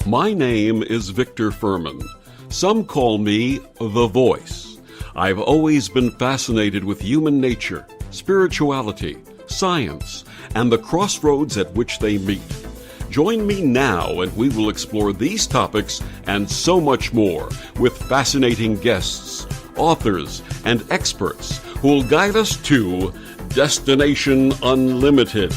My name is Victor Furman. Some call me The Voice. I've always been fascinated with human nature, spirituality, science, and the crossroads at which they meet. Join me now and we will explore these topics and so much more with fascinating guests, authors, and experts who will guide us to Destination Unlimited.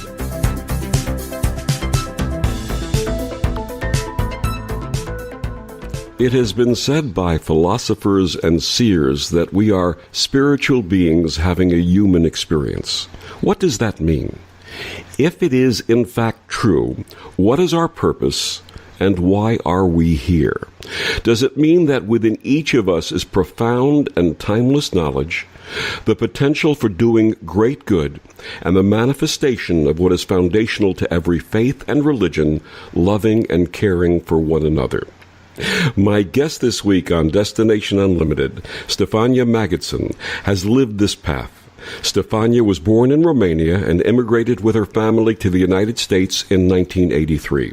It has been said by philosophers and seers that we are spiritual beings having a human experience. What does that mean? If it is in fact true, what is our purpose and why are we here? Does it mean that within each of us is profound and timeless knowledge, the potential for doing great good, and the manifestation of what is foundational to every faith and religion, loving and caring for one another? My guest this week on Destination Unlimited, Stefania Magidson, has lived this path. Stefania was born in Romania and immigrated with her family to the United States in 1983.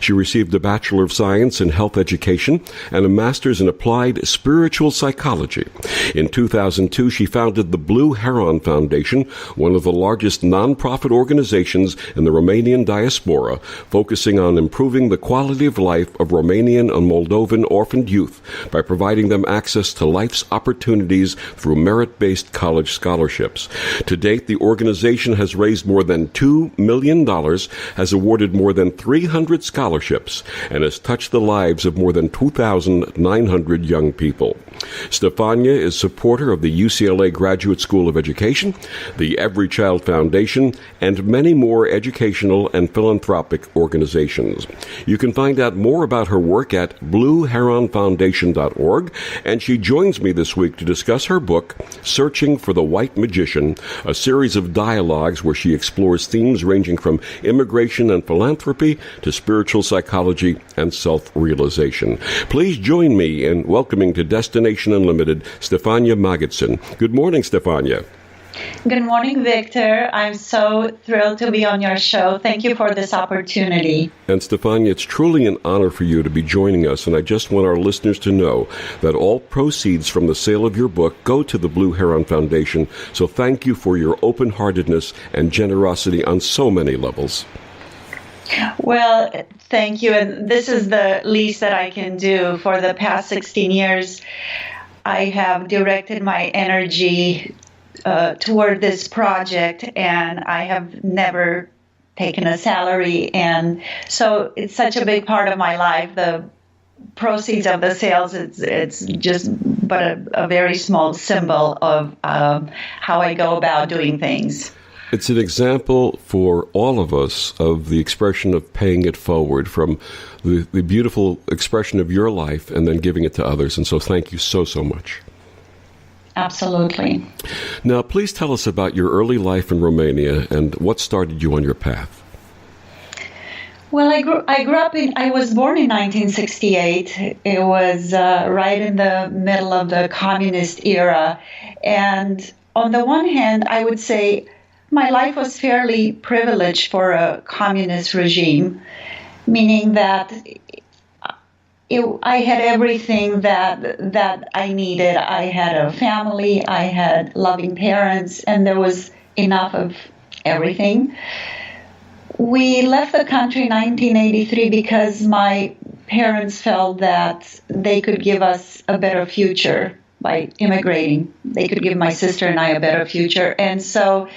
She received a Bachelor of Science in Health Education and a Master's in Applied Spiritual Psychology. In 2002, she founded the Blue Heron Foundation, one of the largest nonprofit organizations in the Romanian Diaspora, focusing on improving the quality of life of Romanian and Moldovan orphaned youth by providing them access to life's opportunities through merit-based college scholarships. To date, the organization has raised more than $2 million, has awarded more than 300 scholarships, and has touched the lives of more than 2,900 young people. Stefania is supporter of the UCLA Graduate School of Education, the Everychild Foundation, and many more educational and philanthropic organizations. You can find out more about her work at blueheronfoundation.org, and she joins me this week to discuss her book, Searching for the White Magician, a series of dialogues where she explores themes ranging from immigration and philanthropy to spiritual psychology and self-realization. Please join me in welcoming to Destination Unlimited, Stefania Magidson. Good morning, Stefania. Good morning, Victor. I'm so thrilled to be on your show. Thank you for this opportunity. And Stefania, it's truly an honor for you to be joining us, and I just want our listeners to know that all proceeds from the sale of your book go to the Blue Heron Foundation, so thank you for your open-heartedness and generosity on so many levels. Well, thank you. And this is the least that I can do. For the past 16 years, I have directed my energy toward this project, and I have never taken a salary. And so it's such a big part of my life. The proceeds of the sales, it's just but a very small symbol of how I go about doing things. It's an example for all of us of the expression of paying it forward, from the beautiful expression of your life and then giving it to others. And so thank you so much. Absolutely. Now, please tell us about your early life in Romania and what started you on your path. Well, I grew up I was born in 1968. It was right in the middle of the communist era. And on the one hand, I would say my life was fairly privileged for a communist regime, meaning that I had everything that I needed. I had a family, I had loving parents, and there was enough of everything. We left the country in 1983 because my parents felt that they could give us a better future by immigrating. They could give my sister and I a better future. And so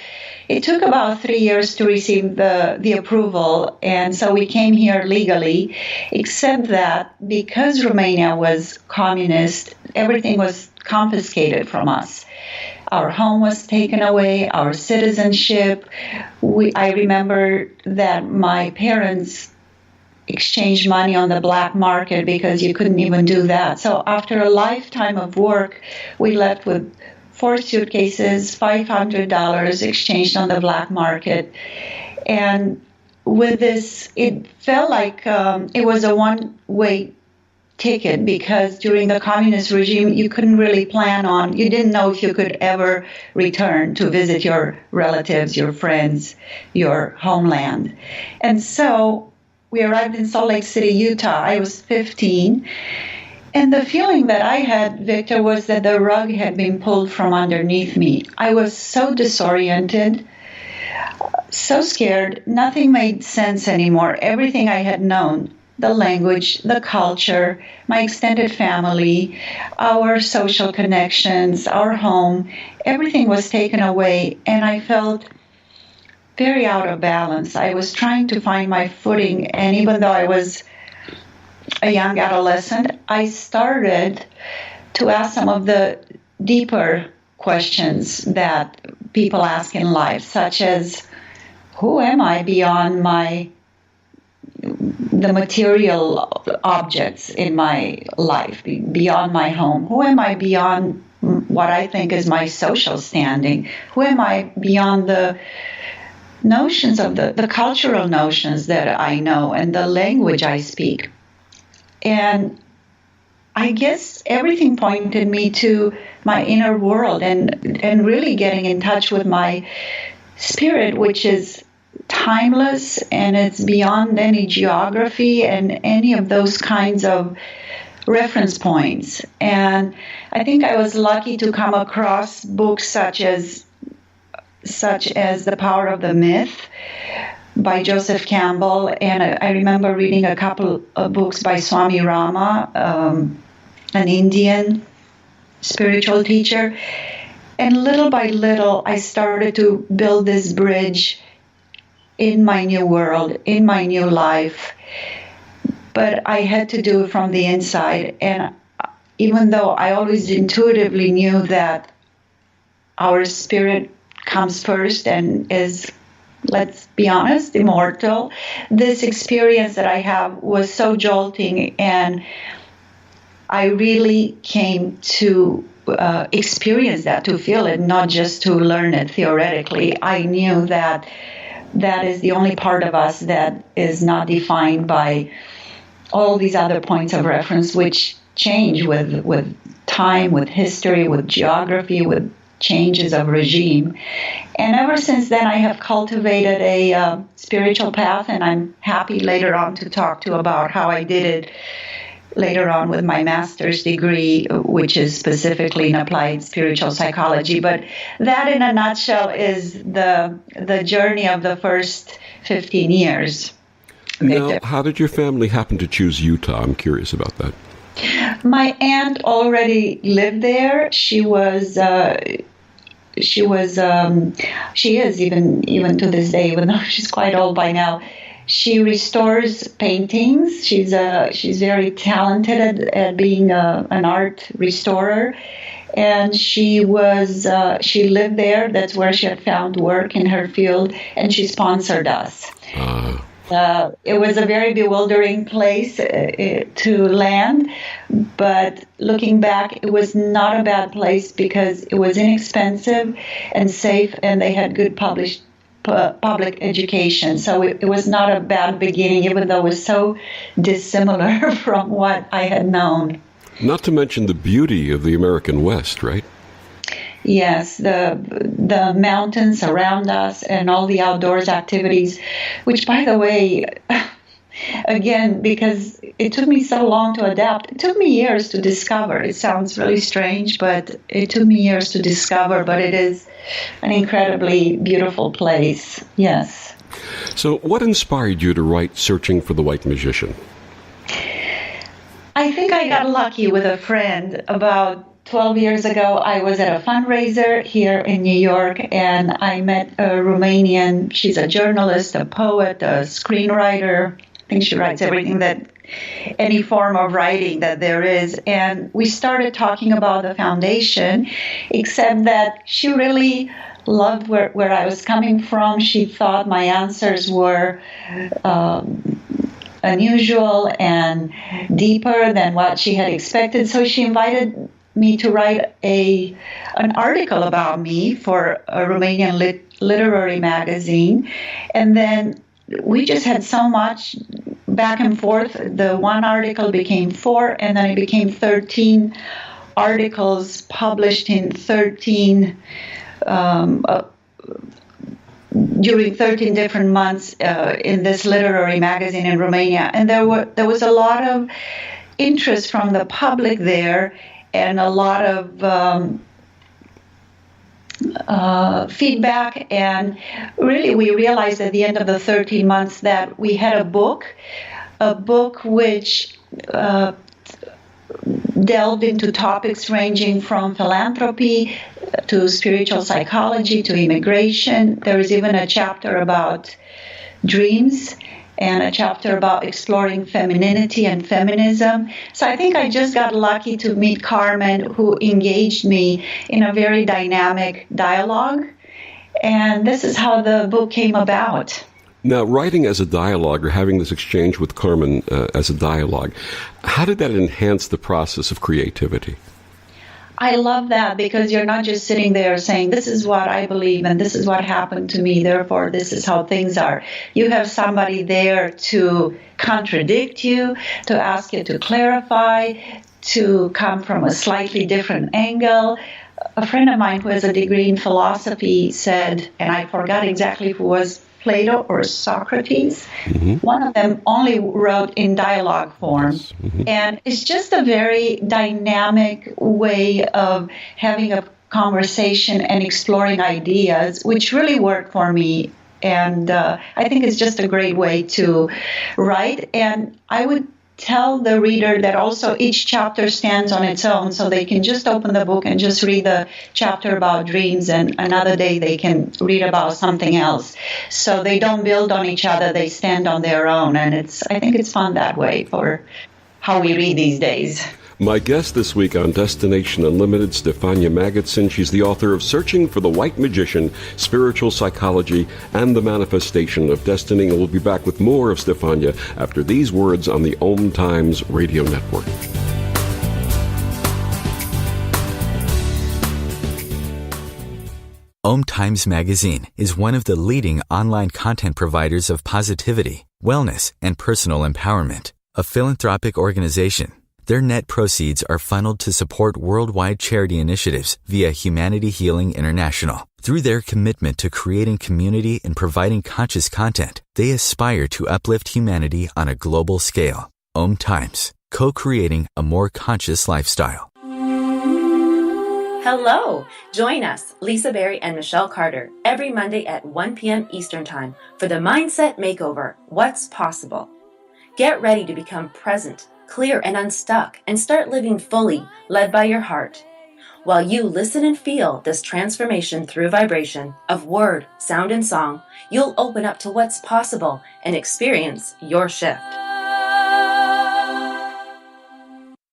it took about 3 years to receive the approval, and so we came here legally, except that because Romania was communist, everything was confiscated from us. Our home was taken away, our citizenship. I remember that my parents exchanged money on the black market because you couldn't even do that. So after a lifetime of work, we left with 4 suitcases, $500 exchanged on the black market. And with this, it felt like it was a one-way ticket, because during the communist regime, you couldn't really plan on, you didn't know if you could ever return to visit your relatives, your friends, your homeland. And so we arrived in Salt Lake City, Utah. I was 15. And the feeling that I had, Victor, was that the rug had been pulled from underneath me. I was so disoriented, so scared. Nothing made sense anymore. Everything I had known, the language, the culture, my extended family, our social connections, our home, everything was taken away, and I felt very out of balance. I was trying to find my footing, and even though I was a young adolescent, I started to ask some of the deeper questions that people ask in life, such as, who am I beyond the material objects in my life, beyond my home? Who am I beyond what I think is my social standing? Who am I beyond the notions of the cultural notions that I know and the language I speak? And I guess everything pointed me to my inner world and really getting in touch with my spirit, which is timeless, and it's beyond any geography and any of those kinds of reference points. And I think I was lucky to come across books such as The Power of the Myth by Joseph Campbell, and I remember reading a couple of books by Swami Rama, an Indian spiritual teacher. And little by little, I started to build this bridge in my new world, in my new life. But I had to do it from the inside. And even though I always intuitively knew that our spirit comes first and is, let's be honest, immortal, this experience that I have was so jolting, and I really came to experience that, to feel it, not just to learn it theoretically. I knew that that is the only part of us that is not defined by all these other points of reference, which change with time, with history, with geography, with changes of regime. And ever since then, I have cultivated a spiritual path, and I'm happy later on to talk to about how I did it later on with my master's degree, which is specifically in applied spiritual psychology. But that, in a nutshell, is the journey of the first 15 years. Now, how did your family happen to choose Utah? I'm curious about that. My aunt already lived there. She is even to this day, even though she's quite old by now. She restores paintings. She's very talented at being an art restorer, and she lived there. That's where she had found work in her field, and she sponsored us. It was a very bewildering place to land, but looking back, it was not a bad place because it was inexpensive and safe, and they had good public education. So it was not a bad beginning, even though it was so dissimilar from what I had known. Not to mention the beauty of the American West, right? Yes, the mountains around us and all the outdoors activities, which, by the way, again, because it took me so long to adapt, it took me years to discover. It sounds really strange, but it took me years to discover, but it is an incredibly beautiful place, yes. So what inspired you to write Searching for the White Magician? I think I got lucky with a friend. About 12 years ago, I was at a fundraiser here in New York, and I met a Romanian. She's a journalist, a poet, a screenwriter. I think she writes everything that, any form of writing that there is. And we started talking about the foundation, except that she really loved where I was coming from. She thought my answers were unusual and deeper than what she had expected. So she invited me to write an article about me for a Romanian literary magazine. And then we just had so much back and forth. The one article became 4, and then it became 13 articles published in 13 during 13 different months in this literary magazine in Romania. And there was a lot of interest from the public there, and a lot of feedback. And really, we realized at the end of the 13 months that we had a book which delved into topics ranging from philanthropy to spiritual psychology to immigration. There is even a chapter about dreams and a chapter about exploring femininity and feminism. So I think I just got lucky to meet Carmen, who engaged me in a very dynamic dialogue. And this is how the book came about. Now, writing as a dialogue or having this exchange with Carmen as a dialogue, how did that enhance the process of creativity? I love that, because you're not just sitting there saying, this is what I believe and this is what happened to me, therefore this is how things are. You have somebody there to contradict you, to ask you to clarify, to come from a slightly different angle. A friend of mine who has a degree in philosophy said, and I forgot exactly who was, Plato or Socrates. Mm-hmm. One of them only wrote in dialogue form. Yes. Mm-hmm. And it's just a very dynamic way of having a conversation and exploring ideas, which really worked for me. And I think it's just a great way to write. And I would tell the reader that also each chapter stands on its own, so they can just open the book and just read the chapter about dreams, and another day they can read about something else. So they don't build on each other, they stand on their own, and I think it's fun that way for how we read these days. My guest this week on Destination Unlimited, Stefania Magidson. She's the author of Searching for the White Magician, Spiritual Psychology, and the Manifestation of Destiny. And we'll be back with more of Stefania after these words on the OMTimes radio network. OMTimes Magazine is one of the leading online content providers of positivity, wellness, and personal empowerment, a philanthropic organization. Their net proceeds are funneled to support worldwide charity initiatives via Humanity Healing International. Through their commitment to creating community and providing conscious content, they aspire to uplift humanity on a global scale. OMTimes, co-creating a more conscious lifestyle. Hello! Join us, Lisa Berry and Michelle Carter, every Monday at 1 p.m. Eastern Time for the Mindset Makeover, What's Possible. Get ready to become present, clear and unstuck, and start living fully, led by your heart. While you listen and feel this transformation through vibration of word, sound, and song, you'll open up to what's possible and experience your shift.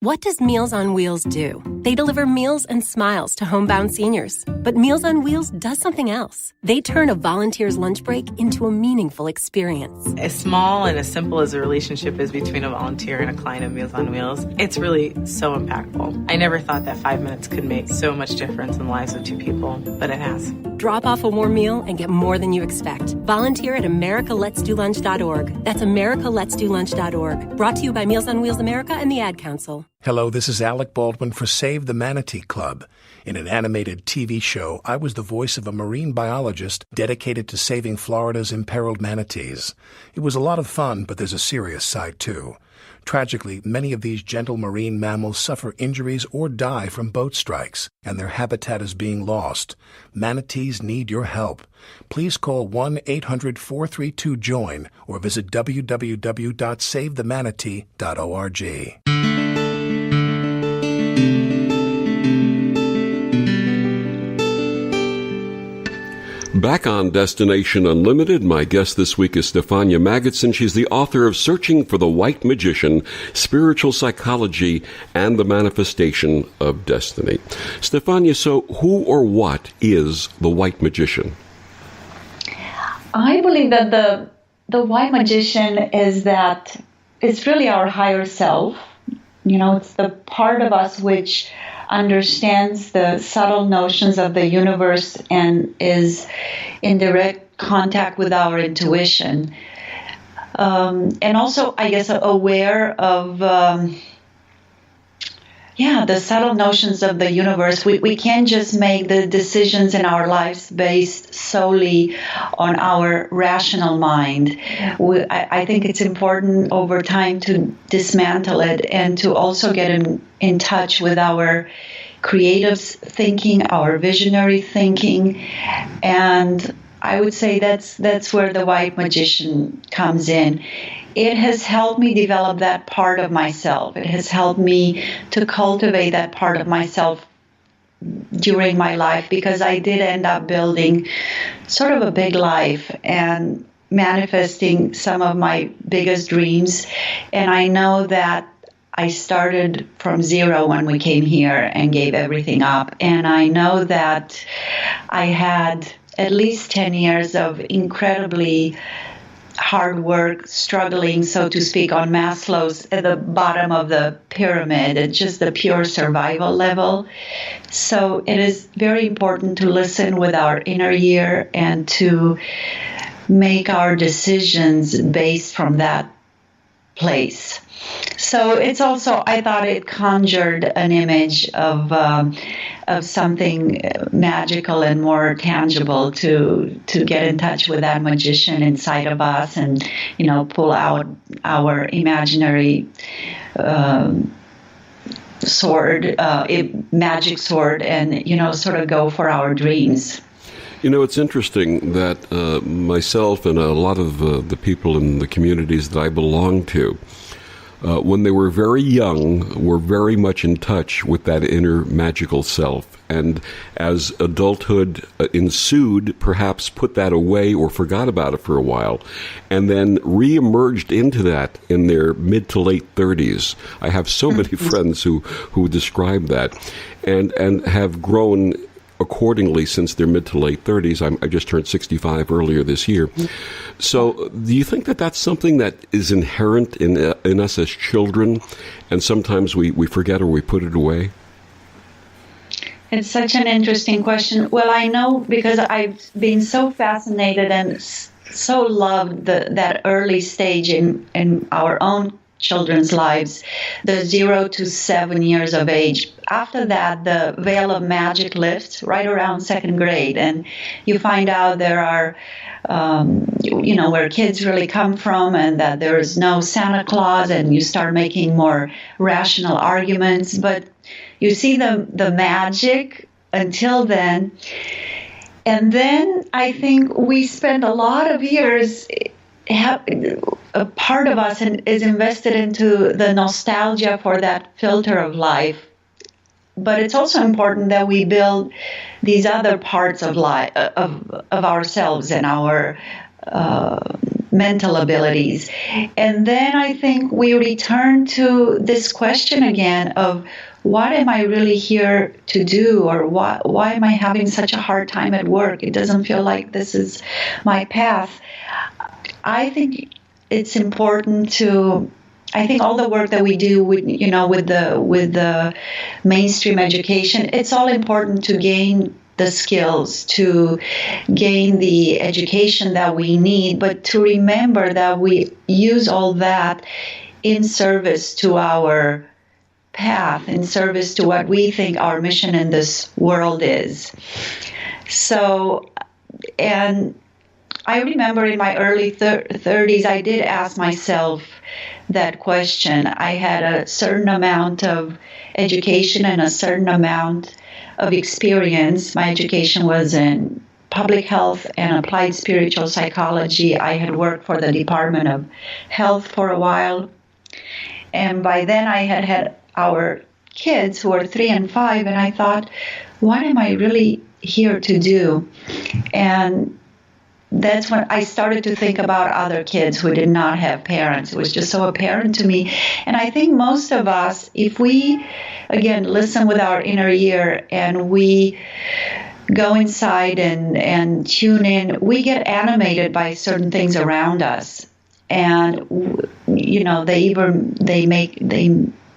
What does Meals on Wheels do? They deliver meals and smiles to homebound seniors. But Meals on Wheels does something else. They turn a volunteer's lunch break into a meaningful experience. As small and as simple as a relationship is between a volunteer and a client of Meals on Wheels, it's really so impactful. I never thought that 5 minutes could make so much difference in the lives of two people, but it has. Drop off a warm meal and get more than you expect. Volunteer at americaletsdolunch.org. That's americaletsdolunch.org. Brought to you by Meals on Wheels America and the Ad Council. Hello, this is Alec Baldwin for Save the Manatee Club. In an animated TV show, I was the voice of a marine biologist dedicated to saving Florida's imperiled manatees. It was a lot of fun, but there's a serious side too. Tragically, many of these gentle marine mammals suffer injuries or die from boat strikes, and their habitat is being lost. Manatees need your help. Please call 1-800-432-JOIN or visit www.savethemanatee.org. Back on Destination Unlimited, my guest this week is Stefania Magidson. She's the author of Searching for the White Magician, Spiritual Psychology, and the Manifestation of Destiny. Stefania, so who or what is the White Magician? I believe that the White Magician is that it's really our higher self. You know, it's the part of us which understands the subtle notions of the universe and is in direct contact with our intuition. and also, I guess, aware of the subtle notions of the universe. We can't just make the decisions in our lives based solely on our rational mind. I think it's important over time to dismantle it and to also get in touch with our creative thinking, our visionary thinking, and I would say that's where the white magician comes in. It has helped me develop that part of myself. It has helped me to cultivate that part of myself during my life, because I did end up building sort of a big life and manifesting some of my biggest dreams. And I know that I started from zero when we came here and gave everything up. And I know that I had at least 10 years of incredibly hard work, struggling, so to speak, on Maslow's at the bottom of the pyramid, at just the pure survival level. So it is very important to listen with our inner ear and to make our decisions based from that place. So it's also, I thought it conjured an image of something magical and more tangible to get in touch with that magician inside of us, and pull out our imaginary sword, magic sword, and sort of go for our dreams. It's interesting that myself and a lot of the people in the communities that I belong to, when they were very young, were very much in touch with that inner magical self. And as adulthood ensued, perhaps put that away or forgot about it for a while, and then re-emerged into that in their mid to late 30s. I have so many friends who describe that and have grown accordingly since their mid to late 30s. I just turned 65 earlier this year. So do you think that that's something that is inherent in us as children, and sometimes we forget or we put it away? It's such an interesting question. Well, I know because I've been so fascinated and so loved that early stage in our own children's lives, the 0 to 7 years of age. After that, the veil of magic lifts right around second grade, and you find out there are, where kids really come from, and that there is no Santa Claus, and you start making more rational arguments. But you see the magic until then. And then I think we spend a lot of years, a part of us is invested into the nostalgia for that filter of life. But it's also important that we build these other parts of life, of ourselves and our mental abilities. And then I think we return to this question again of, what am I really here to do? Or why am I having such a hard time at work? It doesn't feel like this is my path. I think it's important I think all the work that we do with the mainstream education, it's all important to gain the skills, to gain the education that we need, but to remember that we use all that in service to our path, in service to what we think our mission in this world is. So, and I remember in my early 30s, I did ask myself that question. I had a certain amount of education and a certain amount of experience. My education was in public health and applied spiritual psychology. I had worked for the Department of Health for a while. And by then I had our kids who are 3 and 5, and I thought, what am I really here to do? And that's when I started to think about other kids who did not have parents. It was just so apparent to me. And I think most of us, if we, again, listen with our inner ear and we go inside and tune in, we get animated by certain things around us. And,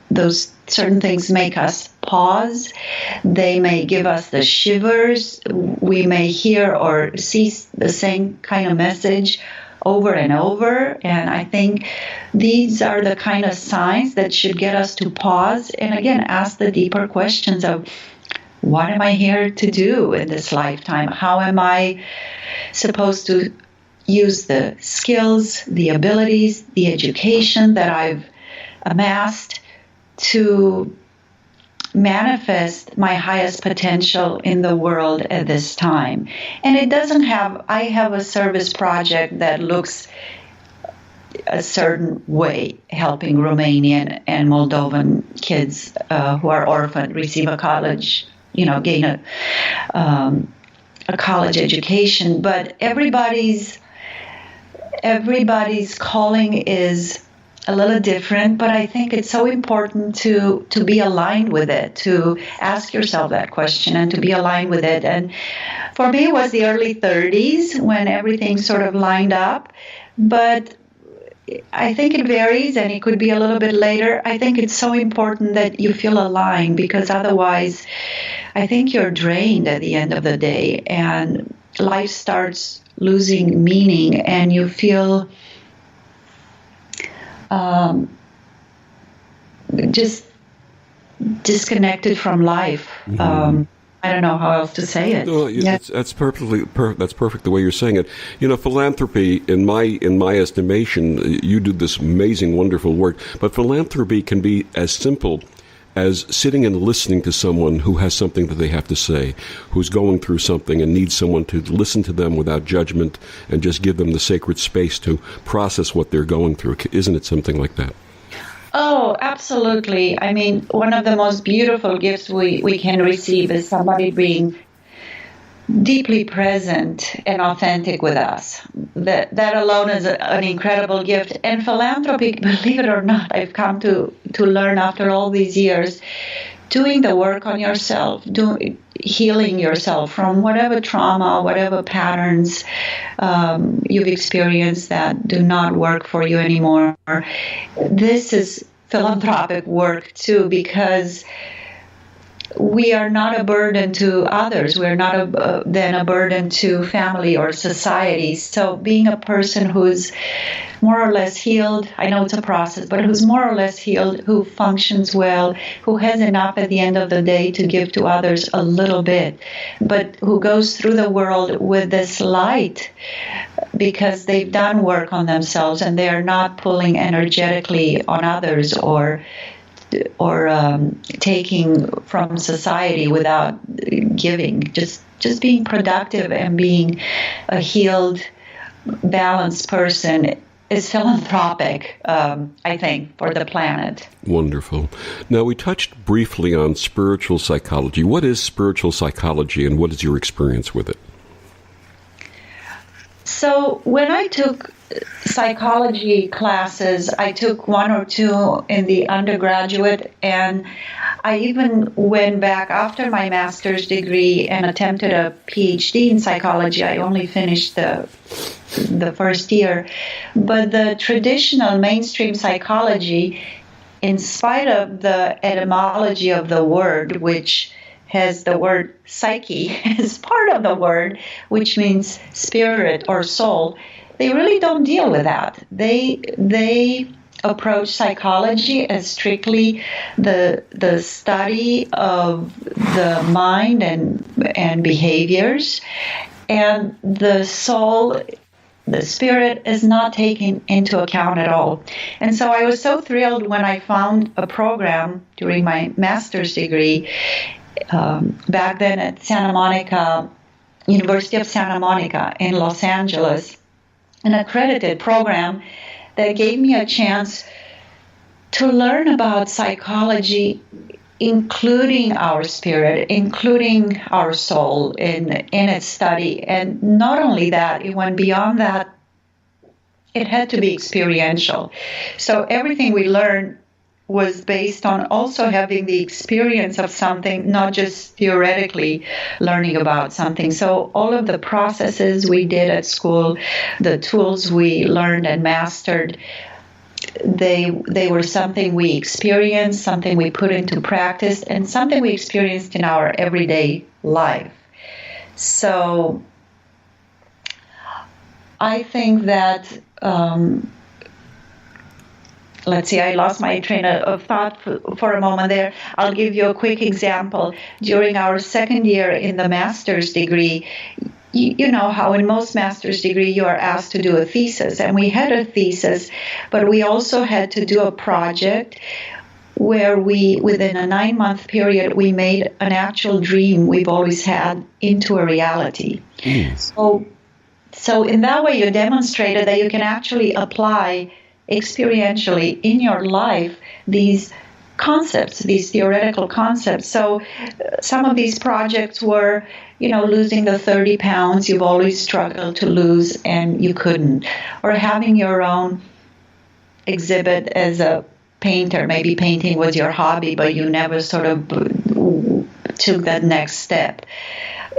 those certain things make us pause. They may give us the shivers. We may hear or see the same kind of message over and over. And I think these are the kind of signs that should get us to pause and again ask the deeper questions of, what am I here to do in this lifetime? How am I supposed to use the skills, the abilities, the education that I've amassed to manifest my highest potential in the world at this time? And it doesn't have, I have a service project that looks a certain way, helping Romanian and Moldovan kids who are orphaned receive a college, gain a college education. But everybody's calling is a little different, but I think it's so important to be aligned with it, to ask yourself that question and to be aligned with it. And for me, it was the early 30s when everything sort of lined up, but I think it varies and it could be a little bit later. I think it's so important that you feel aligned, because otherwise I think you're drained at the end of the day and life starts losing meaning and you feel just disconnected from life. I don't know how else to say it. No, that's perfect the way you're saying it. Philanthropy, in my estimation, you do this amazing, wonderful work, but philanthropy can be as simple as sitting and listening to someone who has something that they have to say, who's going through something and needs someone to listen to them without judgment and just give them the sacred space to process what they're going through. Isn't it something like that? Oh, absolutely. I mean, one of the most beautiful gifts we can receive is somebody being deeply present and authentic with us. That alone is an incredible gift. And philanthropy, believe it or not, I've come to learn after all these years, doing the work on yourself, healing yourself from whatever trauma, whatever patterns you've experienced that do not work for you anymore. This is philanthropic work too, because we are not a burden to others. We're not then a burden to family or society. So being a person who's more or less healed, I know it's a process, but who's more or less healed, who functions well, who has enough at the end of the day to give to others a little bit, but who goes through the world with this light because they've done work on themselves and they are not pulling energetically on others or taking from society without giving, just being productive and being a healed, balanced person is philanthropic, I think, for the planet. Wonderful. Now, we touched briefly on spiritual psychology. What is spiritual psychology and what is your experience with it? So when I took psychology classes, I took one or two in the undergraduate, and I even went back after my master's degree and attempted a PhD in psychology. I only finished the first year. But the traditional mainstream psychology, in spite of the etymology of the word, which has the word psyche as part of the word, which means spirit or soul, they really don't deal with that. They approach psychology as strictly the study of the mind and behaviors, and the soul, the spirit, is not taken into account at all. And so I was so thrilled when I found a program during my master's degree back then at Santa Monica, University of Santa Monica in Los Angeles, an accredited program that gave me a chance to learn about psychology, including our spirit, including our soul in its study. And not only that, it went beyond that. It had to be experiential. So everything we learned was based on also having the experience of something, not just theoretically learning about something. So all of the processes we did at school, the tools we learned and mastered, they were something we experienced, something we put into practice, and something we experienced in our everyday life. So I think that, let's see, I lost my train of thought for a moment there. I'll give you a quick example. During our second year in the master's degree, you know how in most master's degree you are asked to do a thesis, and we had a thesis, but we also had to do a project where we, within a 9-month period, we made an actual dream we've always had into a reality. So in that way, you demonstrated that you can actually apply experientially in your life these concepts, these theoretical concepts. So some of these projects were, losing the 30 pounds you've always struggled to lose and you couldn't, or having your own exhibit as a painter. Maybe painting was your hobby, but you never sort of took that next step.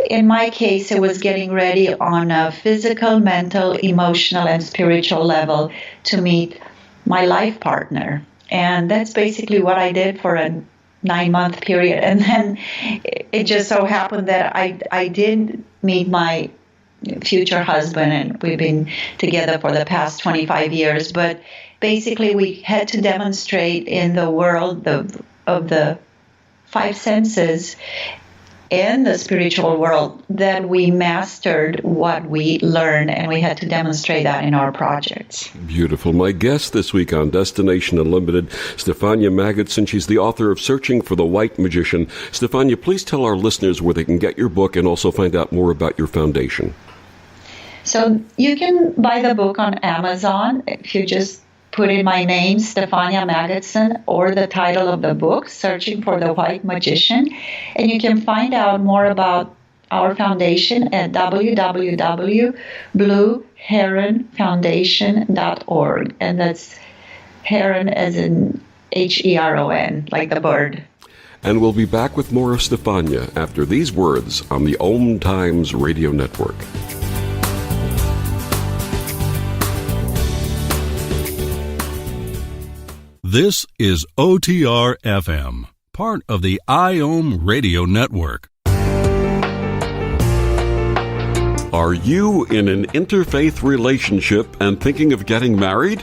In my case, it was getting ready on a physical, mental, emotional, and spiritual level to meet my life partner. And that's basically what I did for a 9-month period. And then it just so happened that I did meet my future husband, and we've been together for the past 25 years. But basically, we had to demonstrate in the world of the 5 senses in the spiritual world that we mastered what we learned, and we had to demonstrate that in our projects. Beautiful. My guest this week on Destination Unlimited, Stefania Magidson. She's the author of Searching for the White Magician. Stefania, please tell our listeners where they can get your book and also find out more about your foundation. So you can buy the book on Amazon if you just put in my name, Stefania Magidson, or the title of the book, Searching for the White Magician. And you can find out more about our foundation at www.blueheronfoundation.org. And that's heron as in Heron, like the bird. And we'll be back with more of Stefania after these words on the OMTimes Radio Network. This is OTR FM, part of the IOM Radio Network. Are you in an interfaith relationship and thinking of getting married?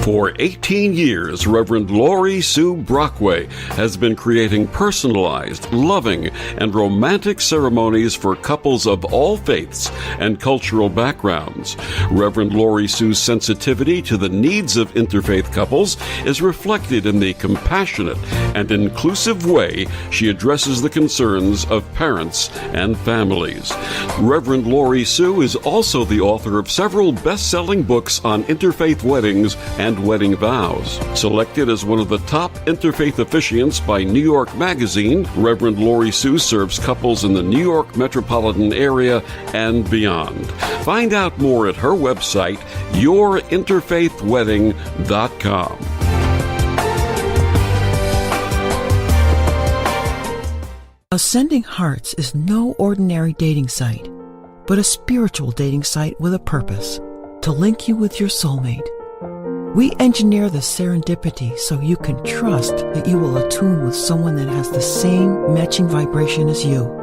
For 18 years, Reverend Lori Sue Brockway has been creating personalized, loving, and romantic ceremonies for couples of all faiths and cultural backgrounds. Reverend Lori Sue's sensitivity to the needs of interfaith couples is reflected in the compassionate and inclusive way she addresses the concerns of parents and families. Reverend Lori Sue is also the author of several best-selling books on interfaith weddings and wedding vows. Selected as one of the top interfaith officiants by New York Magazine, Reverend Lori Sue serves couples in the New York metropolitan area and beyond. Find out more at her website, yourinterfaithwedding.com. Ascending Hearts is no ordinary dating site, but a spiritual dating site with a purpose, to link you with your soulmate. We engineer the serendipity so you can trust that you will attune with someone that has the same matching vibration as you.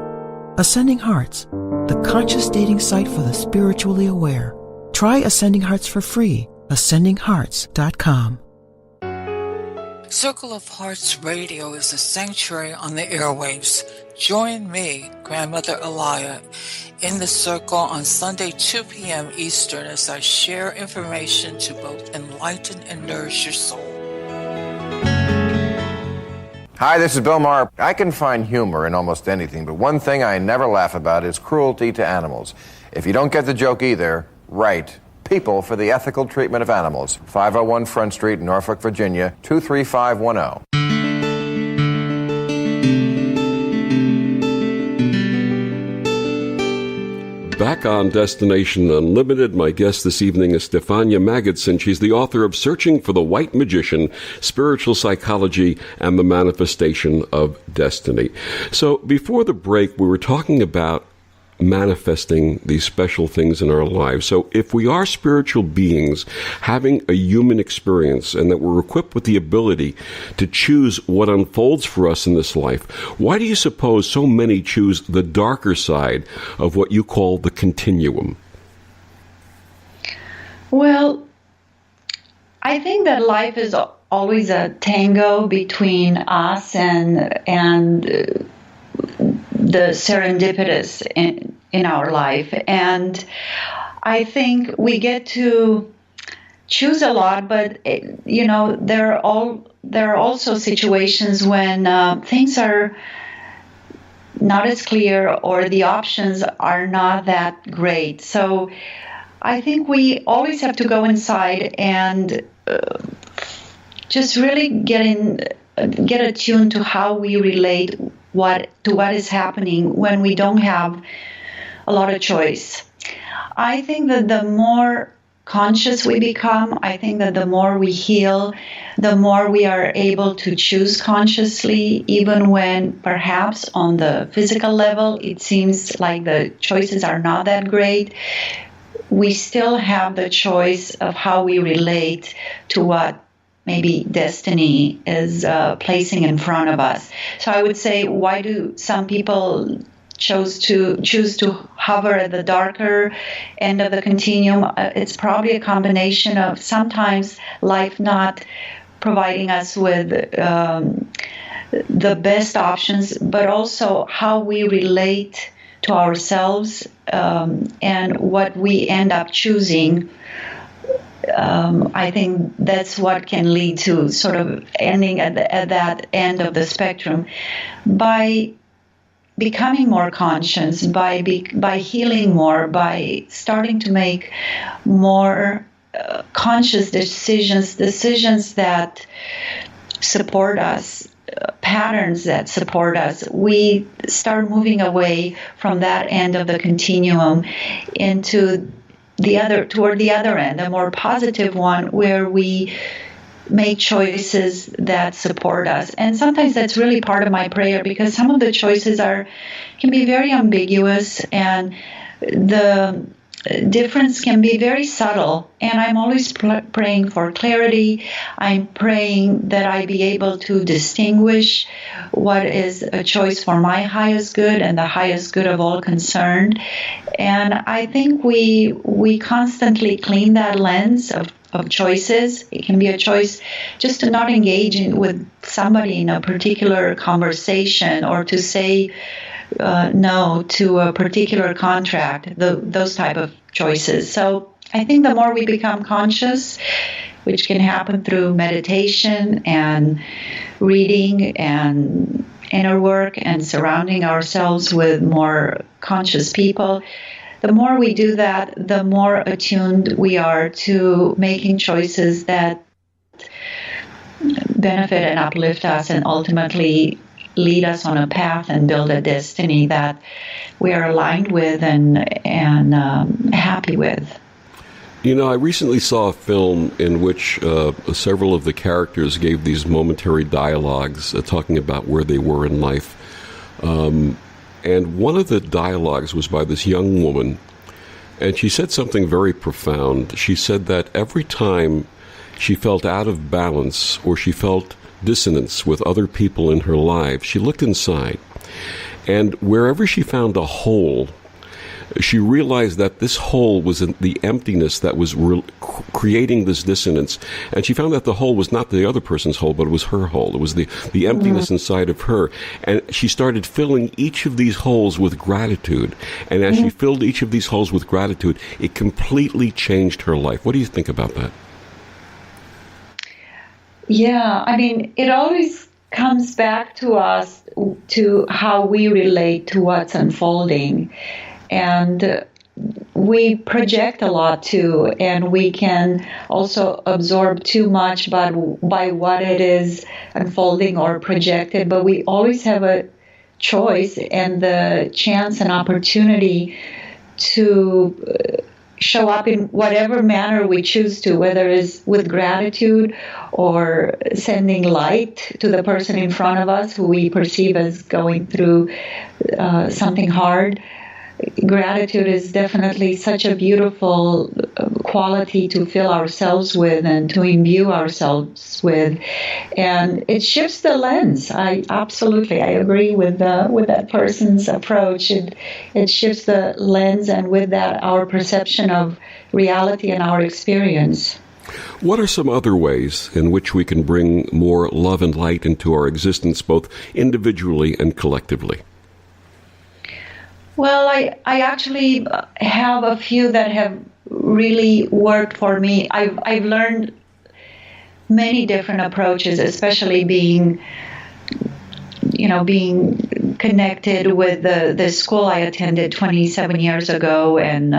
Ascending Hearts, the conscious dating site for the spiritually aware. Try Ascending Hearts for free, ascendinghearts.com. Circle of Hearts Radio is a sanctuary on the airwaves. Join me, Grandmother Elia, in the circle on Sunday, 2 p.m. Eastern, as I share information to both enlighten and nourish your soul. Hi, this is Bill Maher. I can find humor in almost anything, but one thing I never laugh about is cruelty to animals. If you don't get the joke either, write People for the Ethical Treatment of Animals, 501 Front Street, Norfolk, Virginia, 23510. Back on Destination Unlimited, my guest this evening is Stefania Magidson. She's the author of Searching for the White Magician, Spiritual Psychology, and the Manifestation of Destiny. So before the break, we were talking about manifesting these special things in our lives. So if we are spiritual beings having a human experience and that we're equipped with the ability to choose what unfolds for us in this life, why do you suppose so many choose the darker side of what you call the continuum? Well, I think that life is always a tango between us and the serendipitous in our life. And I think we get to choose a lot, but there are also situations when things are not as clear or the options are not that great. So I think we always have to go inside and just really get attuned to how we relate to what is happening when we don't have a lot of choice. I think that the more conscious we become, I think that the more we heal, the more we are able to choose consciously, even when perhaps on the physical level it seems like the choices are not that great. We still have the choice of how we relate to what maybe destiny is placing in front of us. So I would say, why do some people choose to hover at the darker end of the continuum? It's probably a combination of sometimes life not providing us with the best options, but also how we relate to ourselves and what we end up choosing. I think that's what can lead to sort of ending at that end of the spectrum. By becoming more conscious, by healing more, by starting to make more conscious decisions that support us, patterns that support us, we start moving away from that end of the continuum into toward the other end, a more positive one, where we make choices that support us. And sometimes that's really part of my prayer, because some of the choices can be very ambiguous, and the difference can be very subtle. And I'm always praying for clarity. I'm praying that I be able to distinguish what is a choice for my highest good and the highest good of all concerned. And I think we constantly clean that lens of choices. It can be a choice just to not engage with somebody in a particular conversation, or to say no to a particular contract, those type of choices. So I think the more we become conscious, which can happen through meditation and reading and inner work and surrounding ourselves with more conscious people, the more we do that, the more attuned we are to making choices that benefit and uplift us and ultimately lead us on a path and build a destiny that we are aligned with and happy with. I recently saw a film in which several of the characters gave these momentary dialogues talking about where they were in life. And one of the dialogues was by this young woman, and she said something very profound. She said that every time she felt out of balance or she felt dissonance with other people in her life, she looked inside. And wherever she found a hole, she realized that this hole was in the emptiness that was creating this dissonance. And she found that the hole was not the other person's hole, but it was her hole. It was the emptiness inside of her. And she started filling each of these holes with gratitude. And as she filled each of these holes with gratitude, it completely changed her life. What do you think about that? Yeah, I mean, it always comes back to us, to how we relate to what's unfolding. And we project a lot too, and we can also absorb too much by what it is unfolding or projected. But we always have a choice and the chance and opportunity to show up in whatever manner we choose to, whether it's with gratitude or sending light to the person in front of us who we perceive as going through something hard. gratitude is definitely such a beautiful quality to fill ourselves with and to imbue ourselves with, and it shifts the lens. I agree with that person's approach. It shifts the lens, and with that, our perception of reality and our experience. What are some other ways in which we can bring more love and light into our existence, both individually and collectively? Well, I actually have a few that have really worked for me. I've learned many different approaches, especially being connected with the school I attended 27 years ago, and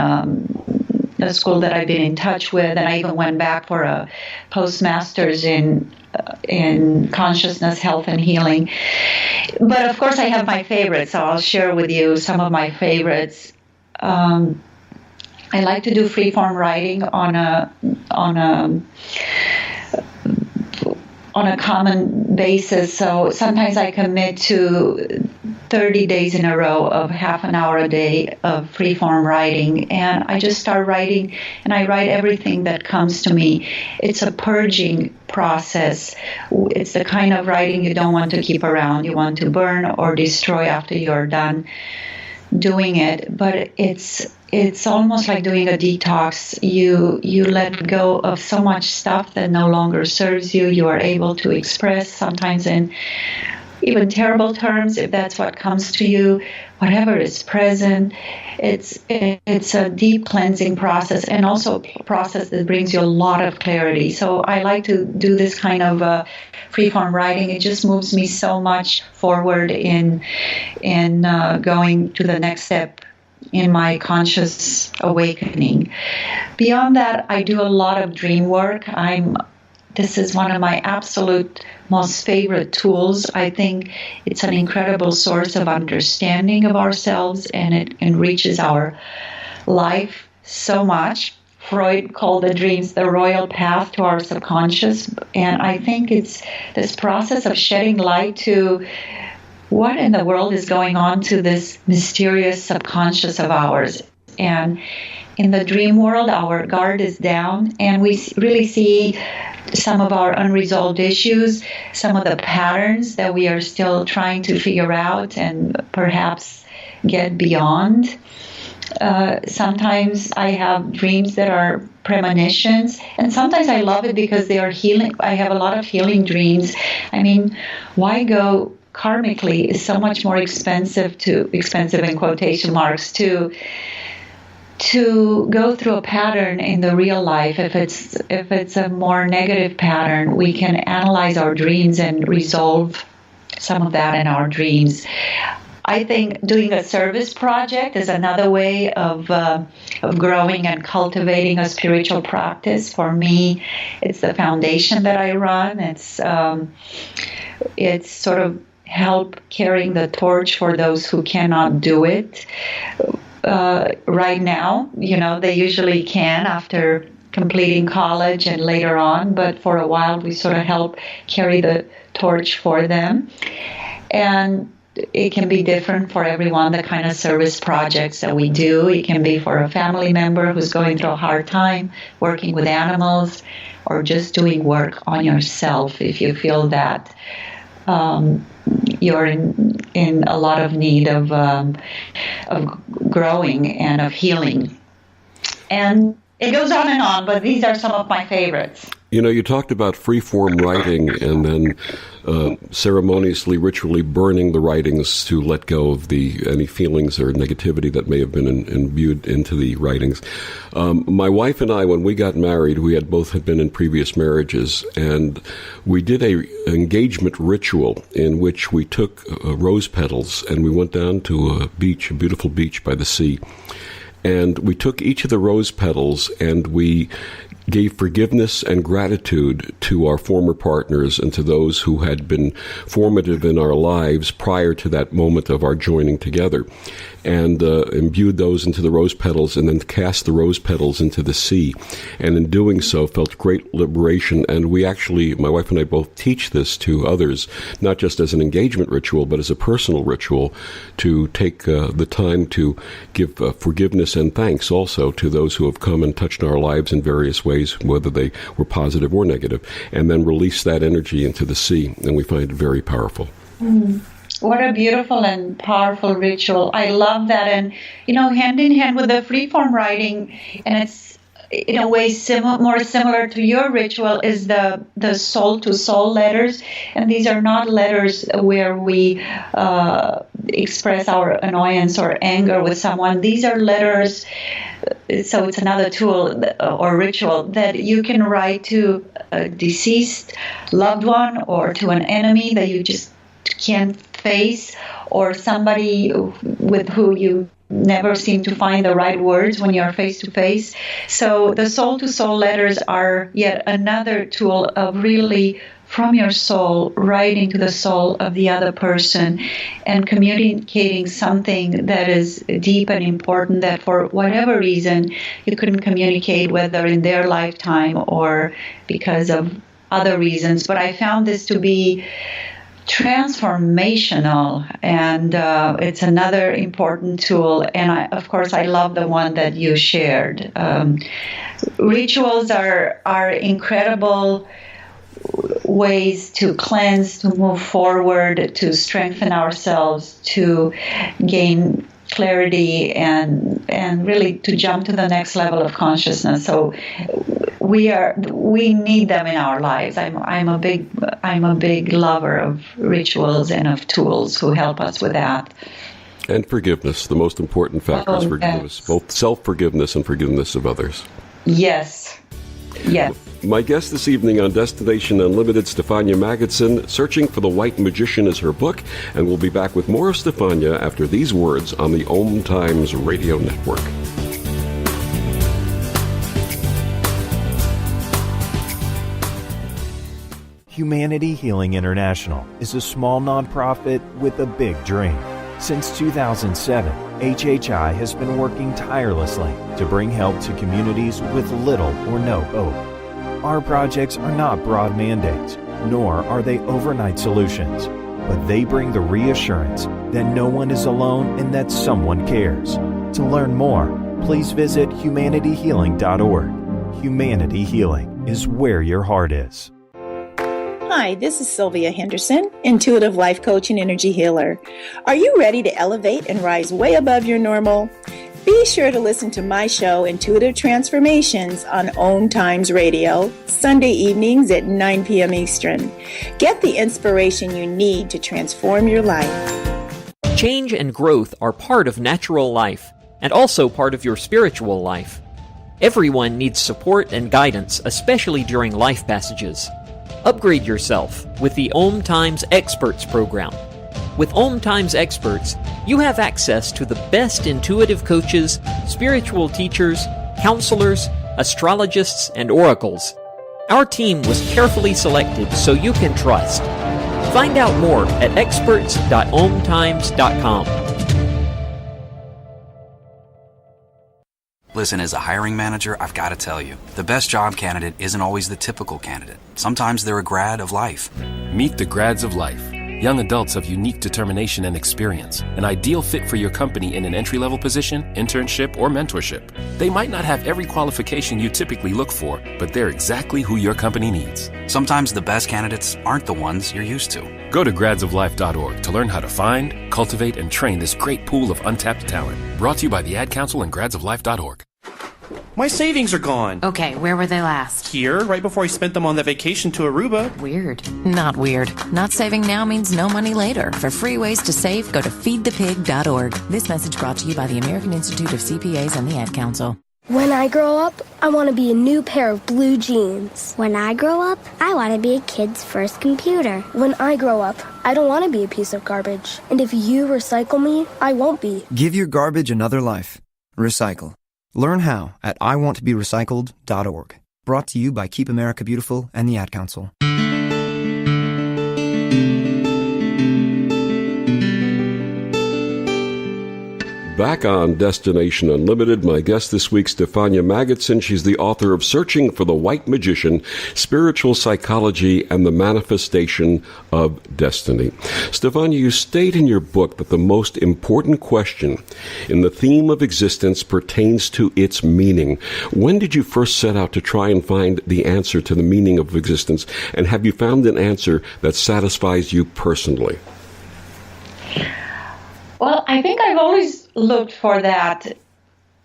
the school that I've been in touch with, and I even went back for a postmaster's in consciousness, health, and healing. But of course, I have my favorites, so I'll share with you some of my favorites. I like to do freeform writing on a common basis. So sometimes I commit to 30 days in a row of half an hour a day of freeform writing, and I just start writing, and I write everything that comes to me. It's a purging process. It's the kind of writing you don't want to keep around. You want to burn or destroy after you're done doing it, but it's almost like doing a detox. You let go of so much stuff that no longer serves you. You are able to express, sometimes in even terrible terms, if that's what comes to you, whatever is present. It's a deep cleansing process, and also a process that brings you a lot of clarity. So I like to do this kind of freeform writing. It just moves me so much forward in going to the next step in my conscious awakening. Beyond that, I do a lot of dream work. This is one of my absolute most favorite tools. I think it's an incredible source of understanding of ourselves, and it enriches our life so much. Freud called the dreams the royal path to our subconscious, and I think it's this process of shedding light to what in the world is going on to this mysterious subconscious of ours. And in the dream world, our guard is down, and we really see some of our unresolved issues, some of the patterns that we are still trying to figure out and perhaps get beyond. Sometimes I have dreams that are premonitions, and sometimes I love it because they are healing. I have a lot of healing dreams. I mean, why go karmically is so much more expensive in quotation marks to go through a pattern in the real life. If it's a more negative pattern, we can analyze our dreams and resolve some of that in our dreams. I think doing a service project is another way of growing and cultivating a spiritual practice. For me, it's the foundation that I run. It's sort of help carrying the torch for those who cannot do it. Right now, they usually can after completing college and later on, but for a while we sort of help carry the torch for them. And it can be different for everyone, the kind of service projects that we do. It can be for a family member who's going through a hard time, working with animals, or just doing work on yourself if you feel that you're in a lot of need of growing and of healing. And it goes on, but these are some of my favorites. You talked about free-form writing and then ceremoniously, ritually burning the writings to let go of any feelings or negativity that may have been imbued into the writings. My wife and I, when we got married, we had both been in previous marriages, and we did an engagement ritual in which we took rose petals and we went down to a beautiful beach by the sea, and we took each of the rose petals and we gave forgiveness and gratitude to our former partners and to those who had been formative in our lives prior to that moment of our joining together, and imbued those into the rose petals and then cast the rose petals into the sea. And in doing so, felt great liberation. And we actually, my wife and I both teach this to others, not just as an engagement ritual, but as a personal ritual, to take the time to give forgiveness and thanks also to those who have come and touched our lives in various ways, whether they were positive or negative, and then release that energy into the sea. And we find it very powerful. Mm. What a beautiful and powerful ritual. I love that. And, hand in hand with the freeform writing, and it's in a way more similar to your ritual, is the soul-to-soul letters. And these are not letters where we express our annoyance or anger with someone. These are letters, so it's another tool or ritual that you can write to a deceased loved one or to an enemy that you just can't face, or somebody with who you never seem to find the right words when you're face to face. So the soul-to-soul letters are yet another tool of really from your soul writing to the soul of the other person and communicating something that is deep and important that for whatever reason you couldn't communicate, whether in their lifetime or because of other reasons. But I found this to be transformational, and it's another important tool. And of course I love the one that you shared. Rituals are incredible ways to cleanse, to move forward, to strengthen ourselves, to gain clarity, and really to jump to the next level of consciousness. So we need them in our lives. I'm a big lover of rituals and of tools who help us with that. And forgiveness. The most important factor is forgiveness, both self-forgiveness and forgiveness of others. Yes. My guest this evening on Destination Unlimited, Stefania Magidson. Searching for the White Magician is her book, and we'll be back with more of Stefania after these words on the OMTimes Radio Network. Humanity Healing International is a small nonprofit with a big dream. Since 2007, HHI has been working tirelessly to bring help to communities with little or no hope. Our projects are not broad mandates, nor are they overnight solutions, but they bring the reassurance that no one is alone and that someone cares. To learn more, please visit humanityhealing.org. Humanity Healing is where your heart is. Hi, this is Sylvia Henderson, intuitive life coach and energy healer. Are you ready to elevate and rise way above your normal? Be sure to listen to my show, Intuitive Transformations, on OMTimes Radio, Sunday evenings at 9 p.m. Eastern. Get the inspiration you need to transform your life. Change and growth are part of natural life, and also part of your spiritual life. Everyone needs support and guidance, especially during life passages. Upgrade yourself with the OMTimes Experts program. With OMTimes Experts, you have access to the best intuitive coaches, spiritual teachers, counselors, astrologists, and oracles. Our team was carefully selected so you can trust. Find out more at experts.omtimes.com. Listen, as a hiring manager, I've got to tell you, the best job candidate isn't always the typical candidate. Sometimes they're a grad of life. Meet the grads of life. Young adults of unique determination and experience, an ideal fit for your company in an entry-level position, internship, or mentorship. They might not have every qualification you typically look for, but they're exactly who your company needs. Sometimes the best candidates aren't the ones you're used to. Go to gradsoflife.org to learn how to find, cultivate, and train this great pool of untapped talent. Brought to you by the Ad Council and gradsoflife.org. My savings are gone. Okay, where were they last? Here, right before I spent them on that vacation to Aruba. Weird. Not weird. Not saving now means no money later. For free ways to save, go to feedthepig.org. This message brought to you by the American Institute of CPAs and the Ad Council. When I grow up, I want to be a new pair of blue jeans. When I grow up, I want to be a kid's first computer. When I grow up, I don't want to be a piece of garbage. And if you recycle me, I won't be. Give your garbage another life. Recycle. Learn how at iwanttoberecycled.org. Brought to you by Keep America Beautiful and the Ad Council. Back on Destination Unlimited, my guest this week, Stefania Magidson. She's the author of Searching for the White Magician, Spiritual Psychology and the Manifestation of Destiny. Stefania, you state in your book that the most important question in the theme of existence pertains to its meaning. When did you first set out to try and find the answer to the meaning of existence, and have you found an answer that satisfies you personally? Well, I think I've always looked for that.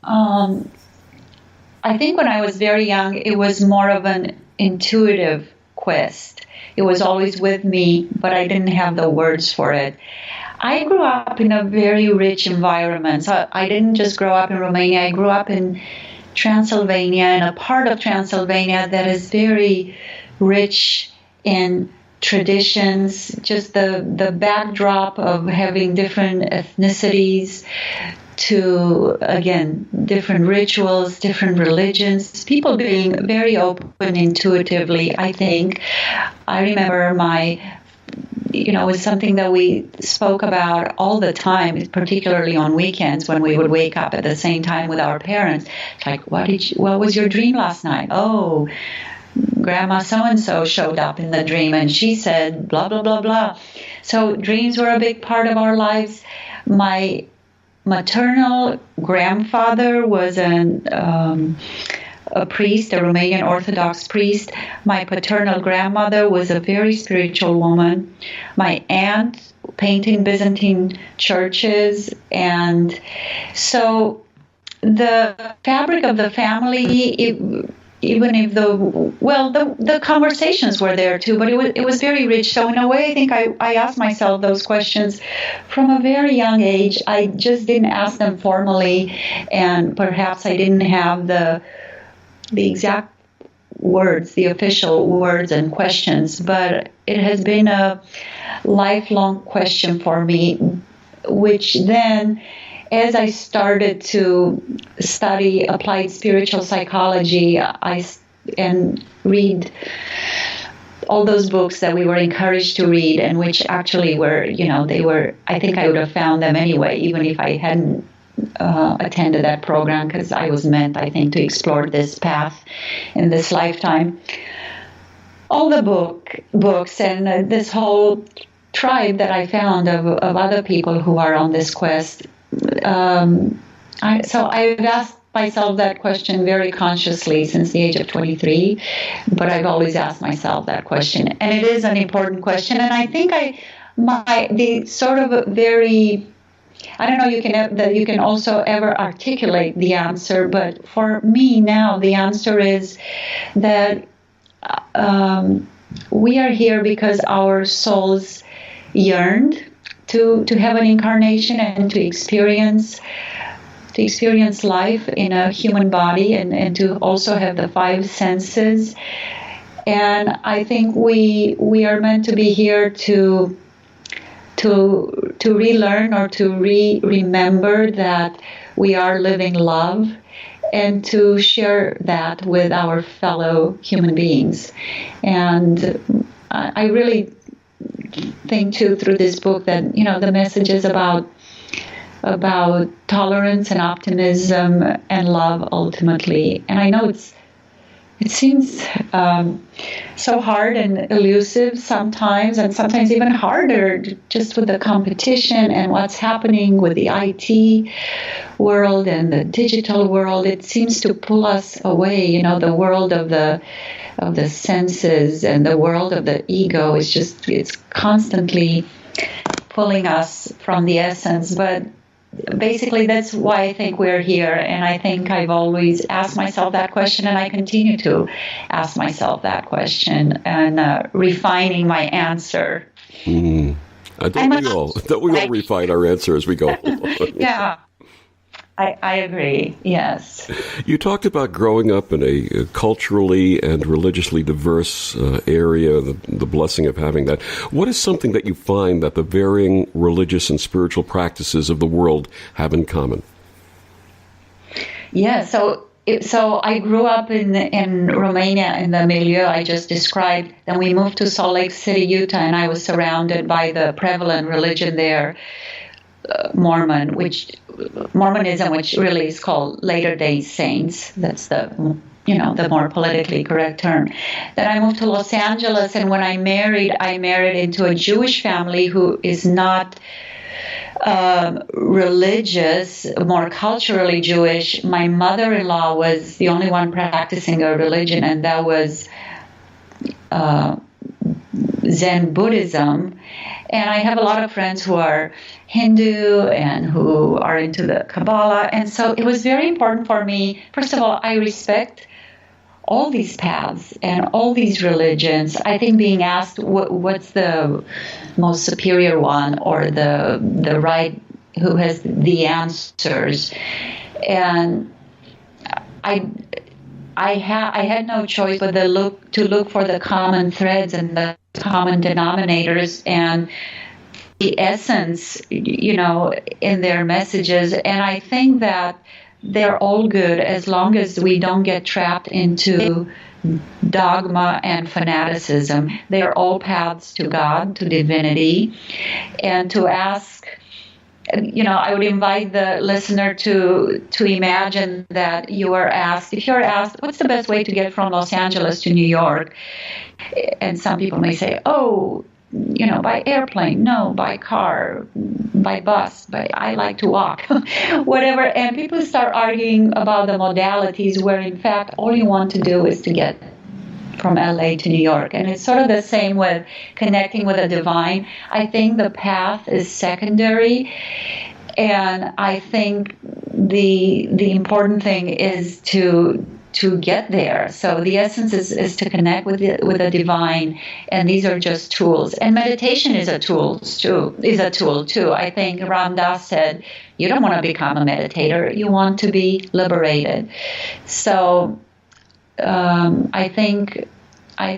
I think when I was very young, it was more of an intuitive quest. It was always with me, but I didn't have the words for it. I grew up in a very rich environment. So I didn't just grow up in Romania. I grew up in Transylvania, in a part of Transylvania that is very rich in traditions, just the backdrop of having different ethnicities to, again, different rituals, different religions, people being very open intuitively, I think. I remember it was something that we spoke about all the time, particularly on weekends when we would wake up at the same time with our parents. It's like, what was your dream last night? Oh, Grandma so-and-so showed up in the dream and she said blah, blah, blah, blah. So dreams were a big part of our lives. My maternal grandfather was a priest, a Romanian Orthodox priest. My paternal grandmother was a very spiritual woman. My aunt painted Byzantine churches. And so the fabric of the family, even if the conversations were there too, but it was very rich. So in a way, I think I asked myself those questions from a very young age. I just didn't ask them formally, and perhaps I didn't have the exact words, the official words and questions, but it has been a lifelong question for me, which then, as I started to study applied spiritual psychology, and read all those books that we were encouraged to read, and which actually were, I think I would have found them anyway, even if I hadn't attended that program, because I was meant, I think, to explore this path in this lifetime. All the books and this whole tribe that I found of other people who are on this quest. So I've asked myself that question very consciously since the age of 23, but I've always asked myself that question, and it is an important question. And I think the sort of very, I don't know, you can also ever articulate the answer, but for me now the answer is that we are here because our souls yearned to have an incarnation and to experience life in a human body, and to also have the five senses. And I think we are meant to be here to relearn or to remember that we are living love, and to share that with our fellow human beings. And I really think too, through this book, that the messages about tolerance and optimism and love ultimately. And I know it seems so hard and elusive sometimes, and sometimes even harder just with the competition and what's happening with the IT world and the digital world. It seems to pull us away. The world of the senses and the world of the ego it's constantly pulling us from the essence. But basically, that's why I think we're here. And I think I've always asked myself that question, and I continue to ask myself that question, and refining my answer. Don't we all refine our answer as we go? Yeah. I agree, yes. You talked about growing up in a culturally and religiously diverse area, the blessing of having that. What is something that you find that the varying religious and spiritual practices of the world have in common? Yeah, so So I grew up in Romania in the milieu I just described. Then we moved to Salt Lake City, Utah, and I was surrounded by the prevalent religion there, Mormonism, which really is called Latter-day Saints. That's the more politically correct term. Then I moved to Los Angeles, and when I married into a Jewish family who is not religious, more culturally Jewish. My mother-in-law was the only one practicing a religion, and that was Zen Buddhism. And I have a lot of friends who are Hindu and who are into the Kabbalah. And so it was very important for me. First of all, I respect all these paths and all these religions. I think being asked what's the most superior one or the right, who has the answers, and I had no choice but to look for the common threads and the common denominators and the essence, in their messages. And I think that they're all good as long as we don't get trapped into dogma and fanaticism. They're all paths to God, to divinity, and to ask. I would invite the listener to imagine that if you're asked, what's the best way to get from Los Angeles to New York? And some people may say, by airplane, no, by car, by bus, I like to walk, whatever. And people start arguing about the modalities where, in fact, all you want to do is to get from LA to New York. And it's sort of the same with connecting with the divine. I think the path is secondary. And I think the important thing is to get there. So the essence is to connect with the divine, and these are just tools. And meditation is a tool too. I think Ram Dass said, you don't want to become a meditator, you want to be liberated. So I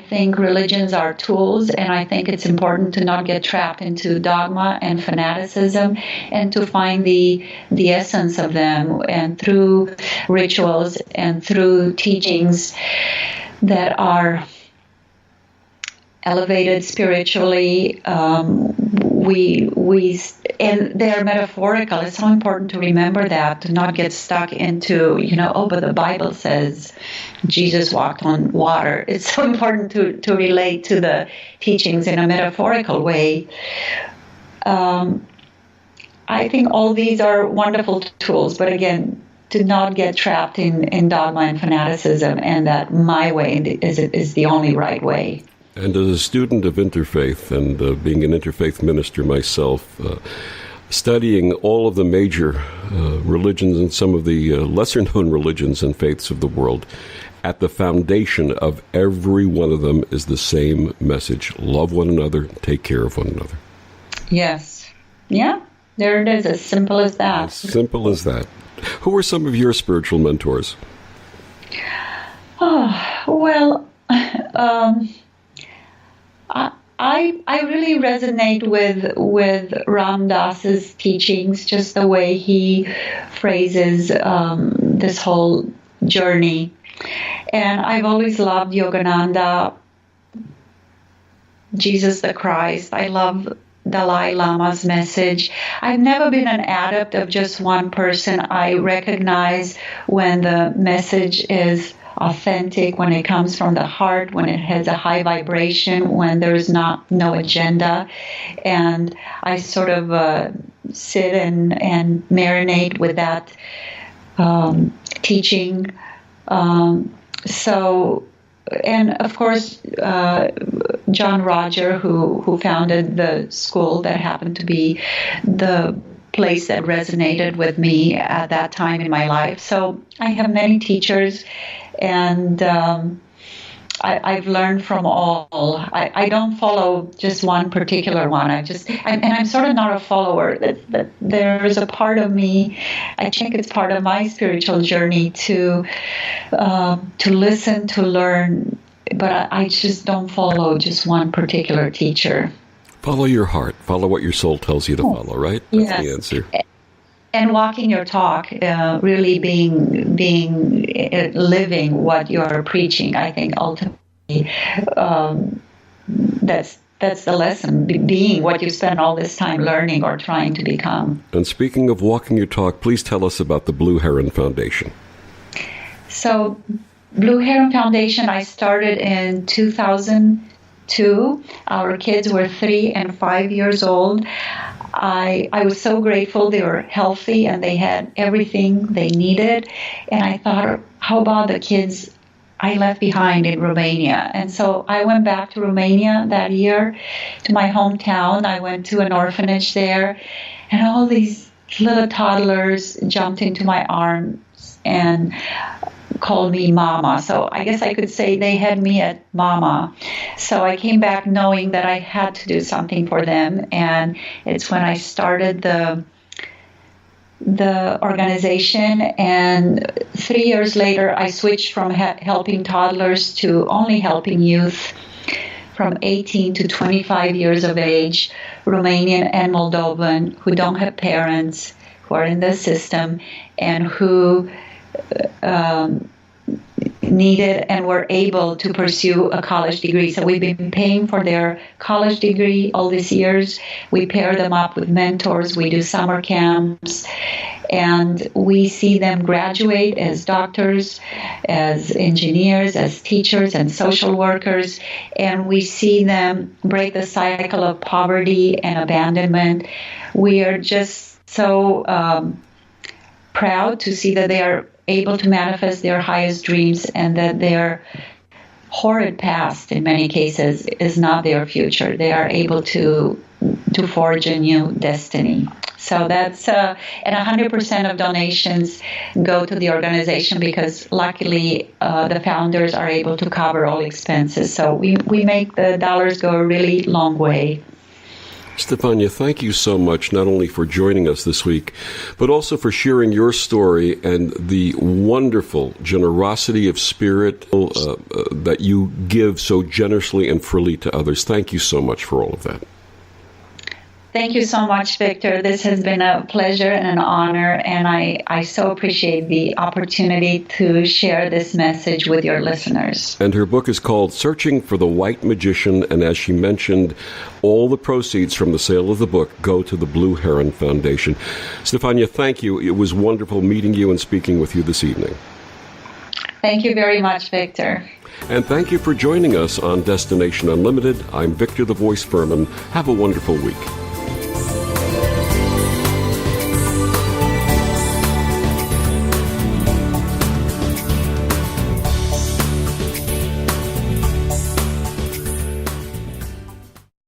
think religions are tools, and I think it's important to not get trapped into dogma and fanaticism, and to find the essence of them, and through rituals and through teachings that are elevated spiritually. And they're metaphorical. It's so important to remember that, to not get stuck into, but the Bible says Jesus walked on water. It's so important to relate to the teachings in a metaphorical way. I think all these are wonderful tools, but again, to not get trapped in dogma and fanaticism, and that my way is the only right way. And as a student of interfaith and being an interfaith minister myself, studying all of the major religions and some of the lesser-known religions and faiths of the world, at the foundation of every one of them is the same message: love one another, take care of one another. Yes. Yeah, there it is, as simple as that. As simple as that. Who are some of your spiritual mentors? I really resonate with Ram Dass's teachings, just the way he phrases this whole journey. And I've always loved Yogananda, Jesus the Christ. I love Dalai Lama's message. I've never been an adept of just one person. I recognize when the message is authentic, when it comes from the heart, when it has a high vibration, when there's no agenda. And I sort of sit and marinate with that teaching. And of course, John Roger, who founded the school that happened to be the place that resonated with me at that time in my life. So I have many teachers, and I've learned from all. I don't follow just one particular one. I'm sort of not a follower. That there's a part of me, I think it's part of my spiritual journey to listen, to learn, but I just don't follow just one particular teacher. Follow your heart. Follow what your soul tells you to follow, right? That's the answer. and walking your talk, really living what you're preaching. I think ultimately that's the lesson, being what you spend all this time learning or trying to become. And speaking of walking your talk, please tell us about the Blue Heron Foundation. So, Blue Heron Foundation, I started in 2002. Our kids were 3 and 5 years old. I was so grateful. They were healthy and they had everything they needed. And I thought, how about the kids I left behind in Romania? And so I went back to Romania that year, to my hometown. I went to an orphanage there, and all these little toddlers jumped into my arms and called me Mama. So I guess I could say they had me at Mama. So I came back knowing that I had to do something for them, and it's when I started the organization, and 3 years later I switched from helping toddlers to only helping youth from 18 to 25 years of age, Romanian and Moldovan, who don't have parents, who are in the system, and who needed and were able to pursue a college degree. So we've been paying for their college degree all these years. We pair them up with mentors. We do summer camps, and we see them graduate as doctors, as engineers, as teachers and social workers, and we see them break the cycle of poverty and abandonment. We are just so proud to see that they are able to manifest their highest dreams, and that their horrid past, in many cases, is not their future. They are able to forge a new destiny. So that's, and 100% of donations go to the organization, because luckily the founders are able to cover all expenses. So we make the dollars go a really long way. Stefania, thank you so much, not only for joining us this week, but also for sharing your story and the wonderful generosity of spirit that you give so generously and freely to others. Thank you so much for all of that. Thank you so much, Victor. This has been a pleasure and an honor, and I so appreciate the opportunity to share this message with your listeners. And her book is called Searching for the White Magician, and as she mentioned, all the proceeds from the sale of the book go to the Blue Heron Foundation. Stefania, thank you. It was wonderful meeting you and speaking with you this evening. Thank you very much, Victor. And thank you for joining us on Destination Unlimited. I'm Victor the Voice Furman. Have a wonderful week.